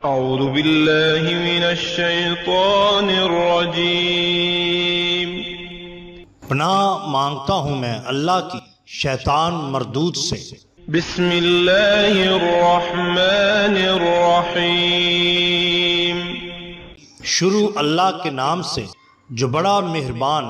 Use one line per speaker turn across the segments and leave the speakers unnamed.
اعوذ باللہ من الشیطان الرجیم۔
پناہ مانگتا ہوں میں اللہ کی شیطان مردود سے۔
بسم اللہ الرحمن الرحیم۔
شروع اللہ کے نام سے جو بڑا مہربان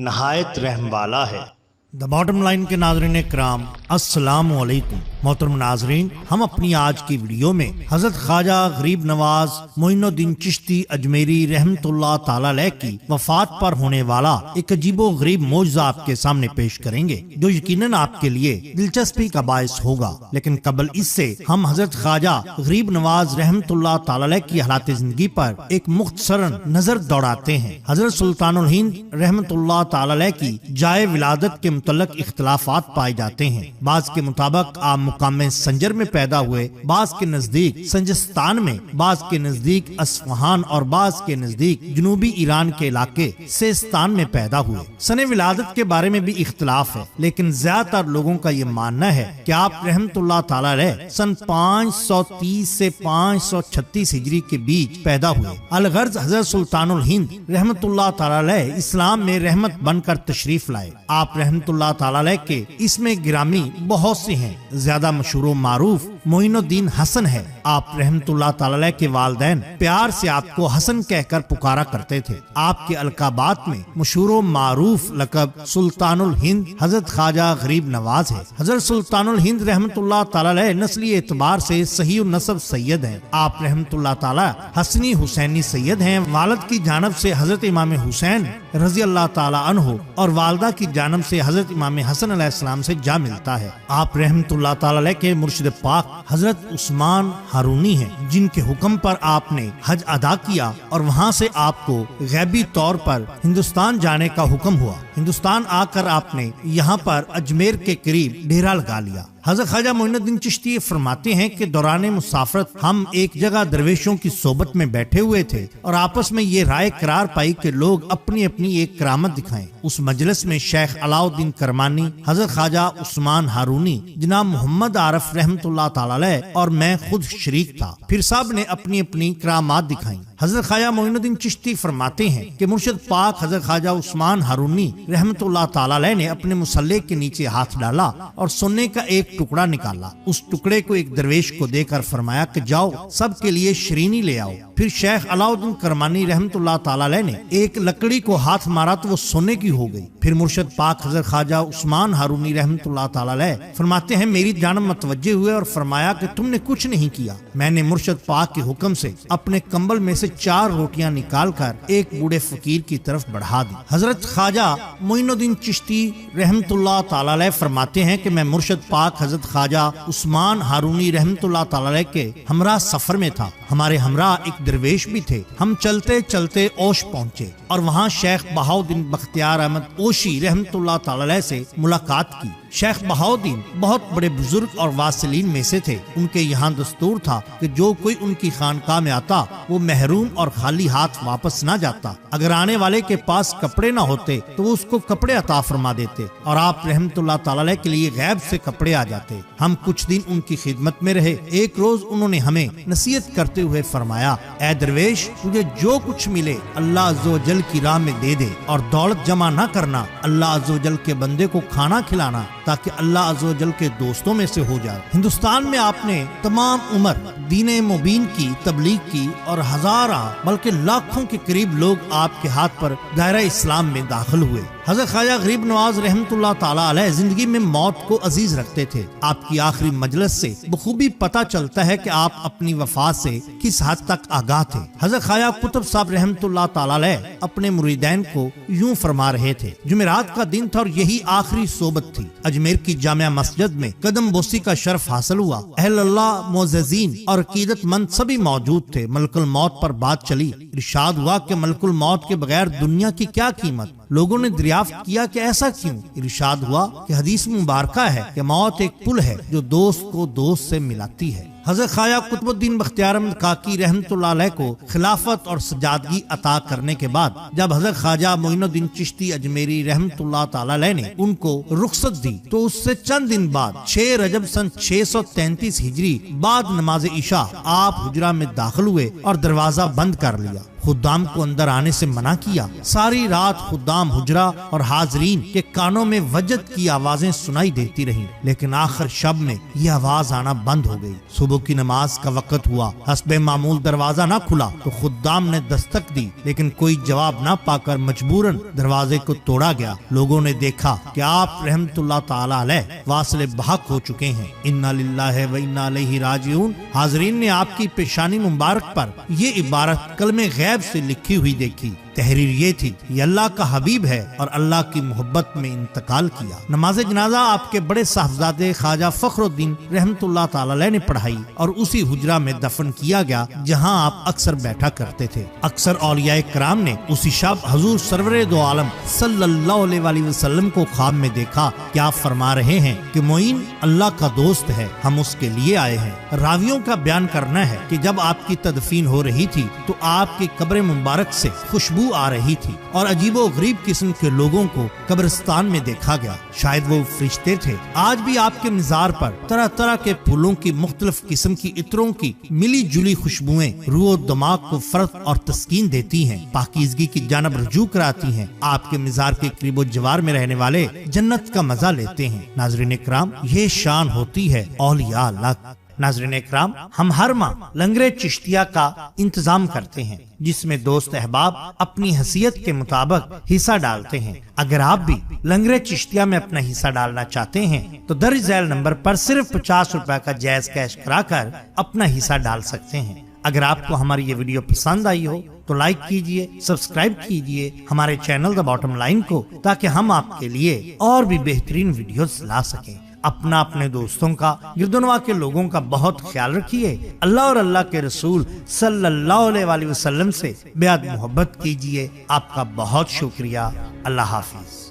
نہایت رحم والا ہے۔
دا باٹم لائن کے ناظرین کرام، السلام علیکم۔ محترم ناظرین، ہم اپنی آج کی ویڈیو میں حضرت خواجہ غریب نواز معین الدین چشتی اجمیری رحمت اللہ تعالی علیہ کی وفات پر ہونے والا ایک عجیب و غریب معجزہ آپ کے سامنے پیش کریں گے، جو یقیناً آپ کے لیے دلچسپی کا باعث ہوگا۔ لیکن قبل اس سے ہم حضرت خواجہ غریب نواز رحمت اللہ تعالی علیہ کی حالات زندگی پر ایک مختصراً نظر دوڑاتے ہیں۔ حضرت سلطان الہند رحمت اللہ تعالی علیہ کی جائے ولادت کے متعلق اختلافات پائے جاتے ہیں۔ بعض کے مطابق آپ مقام سنجر میں پیدا ہوئے، بعض کے نزدیک سنجستان میں، بعض کے نزدیک اصفہان اور بعض کے نزدیک جنوبی ایران کے علاقے سیستان میں پیدا ہوئے۔ سن ولادت کے بارے میں بھی اختلاف ہے، لیکن زیادہ تر لوگوں کا یہ ماننا ہے کہ آپ رحمت اللہ تعالی علیہ سن 530 سے 536 ہجری کے بیچ پیدا ہوئے۔ الغرض حضرت سلطان الہند رحمت اللہ تعالی علیہ اسلام میں رحمت بن کر تشریف لائے۔ آپ رحمت اللہ تعالی علیہ کے اسم گرامی بہت سے ہیں، زیادہ مشہور و معروف معین الدین حسن ہے۔ آپ رحمت اللہ تعالی علیہ کے والدین پیار سے آپ کو حسن کہہ کر پکارا کرتے تھے۔ آپ کے القابات میں مشہور و معروف لقب سلطان الہند حضرت خواجہ غریب نواز ہے۔ حضرت سلطان الہند رحمت اللہ تعالی علیہ نسلی اعتبار سے صحیح النسب سید ہیں۔ آپ رحمت اللہ تعالی حسنی حسینی سید ہیں۔ والد کی جانب سے حضرت امام حسین رضی اللہ تعالی عنہ اور والدہ کی جانب سے حضرت امام حسن علیہ السلام سے جا ملتا ہے۔ آپ رحمت اللہ تعالی علیہ کے مرشد پاک حضرت عثمان ہارونی ہیں، جن کے حکم پر آپ نے حج ادا کیا اور وہاں سے آپ کو غیبی طور پر ہندوستان جانے کا حکم ہوا۔ ہندوستان آ کر آپ نے یہاں پر اجمیر کے قریب ڈیرا لگا لیا۔ حضرت خواجہ معین الدین چشتی فرماتے ہیں کہ دوران مسافرت ہم ایک جگہ درویشوں کی صحبت میں بیٹھے ہوئے تھے اور آپس میں یہ رائے قرار پائی کہ لوگ اپنی اپنی ایک کرامت دکھائیں۔ اس مجلس میں شیخ علاء الدین کرمانی، حضرت خواجہ عثمان ہارونی، جناب محمد عارف رحمت اللہ تعالی علیہ اور میں خود شریک تھا۔ پھر سب نے اپنی اپنی کرامات دکھائیں۔ حضرت خواجہ معین الدین چشتی فرماتے ہیں کہ مرشد پاک حضرت خواجہ عثمان ہارونی رحمت اللہ تعالی علیہ نے اپنے مصلے کے نیچے ہاتھ ڈالا اور سونے کا ایک ٹکڑا نکالا۔ اس ٹکڑے کو ایک درویش کو دے کر فرمایا کہ جاؤ سب کے لیے شرینی لے آؤ۔ پھر شیخ علاء الدین کرمانی رحمت اللہ تعالی علیہ نے ایک لکڑی کو ہاتھ مارا تو وہ سونے کی ہو گئی۔ پھر مرشد پاک حضرت خواجہ عثمان ہارونی رحمت اللہ تعالی علیہ فرماتے ہیں میری جانب متوجہ ہوئے اور فرمایا کہ تم نے کچھ نہیں کیا۔ میں نے مرشد پاک کے حکم سے اپنے کمبل میں سے 4 روٹیاں نکال کر ایک بوڑھے فقیر کی طرف بڑھا دی۔ حضرت خواجہ معین الدین چشتی رحمت اللہ تعالی علیہ فرماتے ہیں کہ میں مرشد پاک حضرت خواجہ عثمان ہارونی رحمت اللہ تعالی علیہ کے ہمراہ سفر میں تھا۔ ہمارے ہمراہ ایک درویش بھی تھے۔ ہم چلتے چلتے اوش پہنچے اور وہاں شیخ بہاؤالدین بختیار احمد اوشی رحمت اللہ تعالی علیہ سے ملاقات کی۔ شیخ بہاؤالدین بہت بڑے بزرگ اور واصلین میں سے تھے۔ ان کے یہاں دستور تھا کہ جو کوئی ان کی خانقاہ میں آتا وہ محروم اور خالی ہاتھ واپس نہ جاتا۔ اگر آنے والے کے پاس کپڑے نہ ہوتے تو وہ اس کو کپڑے عطا فرما دیتے اور آپ رحمت اللہ تعالی علیہ کے لیے غیب سے کپڑے آ جاتے۔ ہم کچھ دن ان کی خدمت میں رہے۔ ایک روز انہوں نے ہمیں نصیحت کرتے ہوئے فرمایا، اے درویش، تجھے جو کچھ ملے اللہ عز و جل کی راہ میں دے دے اور دولت جمع نہ کرنا۔ اللہ عز و جل کے بندے کو کھانا کھلانا تاکہ اللہ عز و جل کے دوستوں میں سے ہو جائے۔ ہندوستان میں آپ نے تمام عمر دین مبین کی تبلیغ کی اور ہزارہ بلکہ لاکھوں کے قریب لوگ آپ کے ہاتھ پر دائرہ اسلام میں داخل ہوئے۔ حضرت خواجہ غریب نواز رحمت اللہ تعالی علیہ زندگی میں موت کو عزیز رکھتے تھے۔ آپ کی آخری مجلس سے بخوبی پتہ چلتا ہے کہ آپ اپنی وفات سے کس حد تک آگاہ تھے۔ حضرت خواجہ قطب صاحب رحمت اللہ تعالی علیہ اپنے مریدین کو یوں فرما رہے تھے۔ جمعرات کا دن تھا اور یہی آخری صحبت تھی۔ اجمیر کی جامع مسجد میں قدم بوسی کا شرف حاصل ہوا۔ اہل اللہ، معززین اور عقیدت مند سبھی موجود تھے۔ ملک الموت پر بات چلی۔ ارشاد ہوا کہ ملک الموت کے بغیر دنیا کی کیا قیمت؟ لوگوں نے دریافت کیا کہ ایسا کیوں؟ ارشاد ہوا کہ حدیث مبارکہ ہے کہ موت ایک پل ہے جو دوست کو دوست سے ملاتی ہے۔ حضرت خواجہ قطب الدین بختیار احمد کاکی رحمۃ اللہ علیہ کو خلافت اور سجادگی عطا کرنے کے بعد جب حضرت خواجہ معین الدین چشتی اجمیری رحمۃ اللہ تعالی علیہ نے ان کو رخصت دی تو اس سے چند دن بعد 6 رجب سن 633 ہجری بعد نماز عشاء آپ حجرہ میں داخل ہوئے اور دروازہ بند کر لیا، خدام کو اندر آنے سے منع کیا۔ ساری رات خدام حجرہ اور حاضرین کے کانوں میں وجد کی آوازیں سنائی دیتی رہیں، لیکن آخر شب میں یہ آواز آنا بند ہو گئی۔ صبح کی نماز کا وقت ہوا، حسب معمول دروازہ نہ کھلا تو خدام نے دستک دی، لیکن کوئی جواب نہ پا کر مجبوراً دروازے کو توڑا گیا۔ لوگوں نے دیکھا کہ آپ رحمت اللہ تعالی علیہ واصل بحق ہو چکے ہیں۔ انا للہ و انا الیہ راجعون۔ حاضرین نے آپ کی پیشانی مبارک پر یہ عبارت کلمہ غیب سے لکھی ہوئی دیکھی۔ تحریر یہ تھی، یہ اللہ کا حبیب ہے اور اللہ کی محبت میں انتقال کیا۔ نماز جنازہ آپ کے بڑے صاحبزادے خواجہ فخر الدین رحمت اللہ تعالی علیہ نے پڑھائی اور اسی حجرہ میں دفن کیا گیا جہاں آپ اکثر بیٹھا کرتے تھے۔ اکثر اولیاء کرام نے اسی شب حضور سرور دو عالم صلی اللہ علیہ وآلہ وسلم کو خواب میں دیکھا کہ آپ فرما رہے ہیں کہ معین اللہ کا دوست ہے، ہم اس کے لیے آئے ہیں۔ راویوں کا بیان کرنا ہے کہ جب آپ کی تدفین ہو رہی تھی تو آپ کی قبر مبارک سے خوشبو آ رہی تھی اور عجیب و غریب قسم کے لوگوں کو قبرستان میں دیکھا گیا، شاید وہ فرشتے تھے۔ آج بھی آپ کے مزار پر طرح طرح کے پھولوں کی مختلف قسم کی عطروں کی ملی جلی خوشبوئیں روح و دماغ کو فرق اور تسکین دیتی ہیں، پاکیزگی کی جانب رجوع کراتی ہیں۔ آپ کے مزار کے قریب و جوار میں رہنے والے جنت کا مزہ لیتے ہیں۔ ناظرین اکرام، یہ شان ہوتی ہے اولیاء اللہ۔ ناظرین اکرام، ہم ہر ماہ لنگر چشتیہ کا انتظام کرتے ہیں جس میں دوست احباب اپنی حیثیت کے مطابق حصہ ڈالتے ہیں۔ اگر آپ بھی لنگر چشتیہ میں اپنا حصہ ڈالنا چاہتے ہیں تو درج ذیل نمبر پر صرف 50 روپے کا جائز کیش کرا کر اپنا حصہ ڈال سکتے ہیں۔ اگر آپ کو ہماری یہ ویڈیو پسند آئی ہو تو لائک کیجئے، سبسکرائب کیجئے ہمارے چینل دا باٹم لائن کو، تاکہ ہم آپ کے لیے اور بھی بہترین ویڈیوز لا سکیں۔ اپنا اپنے دوستوں کا، گردنوا کے لوگوں کا بہت خیال رکھیے۔ اللہ اور اللہ کے رسول صلی اللہ علیہ وآلہ وسلم سے بیعت محبت کیجئے۔ آپ کا بہت شکریہ۔ اللہ حافظ۔